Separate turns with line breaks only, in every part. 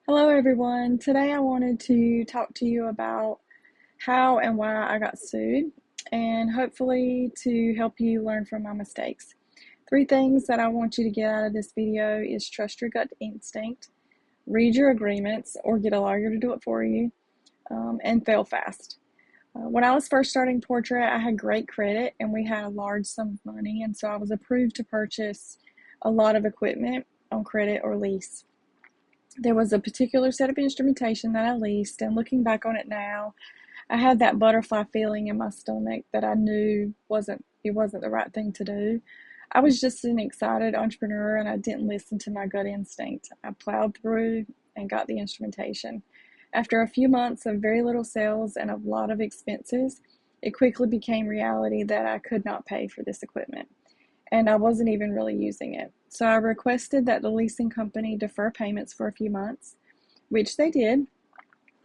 Hello, everyone. Today I wanted to talk to you about how and why I got sued and hopefully to help you learn from my mistakes. Three things that I want you to get out of this video is trust your gut instinct, read your agreements or get a lawyer to do it for you, and fail fast. When I was first starting Portrait, I had great credit and we had a large sum of money, and so I was approved to purchase a lot of equipment on credit or lease. There was a particular set of instrumentation that I leased, and looking back on it now, I had that butterfly feeling in my stomach that I knew it wasn't the right thing to do. I was just an excited entrepreneur and I didn't listen to my gut instinct. I plowed through and got the instrumentation. After a few months of very little sales and a lot of expenses, it quickly became reality that I could not pay for this equipment and I wasn't even really using it. So I requested that the leasing company defer payments for a few months, which they did,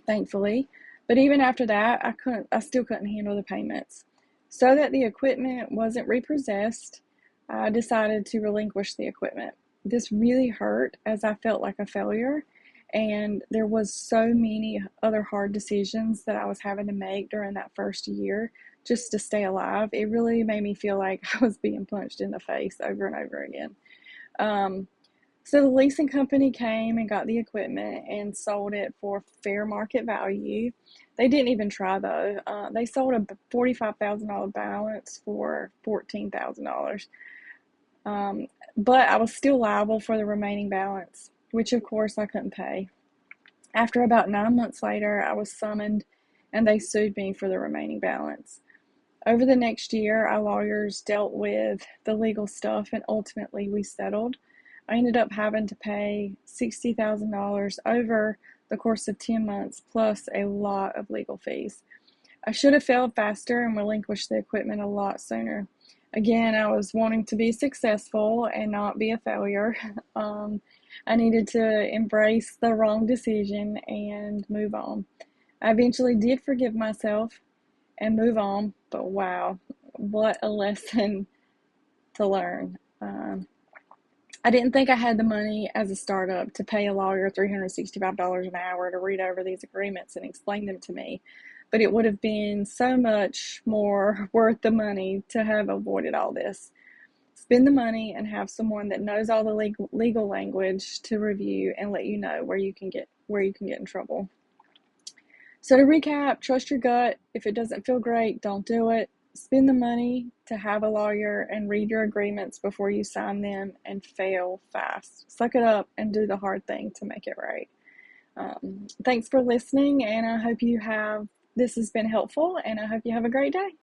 thankfully. But even after that, I still couldn't handle the payments. So that the equipment wasn't repossessed, I decided to relinquish the equipment. This really hurt as I felt like a failure, and there was so many other hard decisions that I was having to make during that first year just to stay alive. It really made me feel like I was being punched in the face over and over again. Um, so the leasing company came and got the equipment and sold it for fair market value. They didn't even try though. They sold a $45,000 balance for $14,000. But I was still liable for the remaining balance, which of course I couldn't pay. After about 9 months later, I was summoned and they sued me for the remaining balance. Over the next year, our lawyers dealt with the legal stuff and ultimately we settled. I ended up having to pay $60,000 over the course of 10 months plus a lot of legal fees. I should have failed faster and relinquished the equipment a lot sooner. Again, I was wanting to be successful and not be a failure. Um, I needed to embrace the wrong decision and move on. I eventually did forgive myself and move on, but wow, what a lesson to learn. I didn't think I had the money as a startup to pay a lawyer $365 an hour to read over these agreements and explain them to me, but it would have been so much more worth the money to have avoided all this. Spend the money and have someone that knows all the legal language to review and let you know where you can get in trouble. So to recap, trust your gut. If it doesn't feel great, don't do it. Spend the money to have a lawyer and read your agreements before you sign them and fail fast. Suck it up and do the hard thing to make it right. Thanks for listening, and I hope this has been helpful, and I hope you have a great day.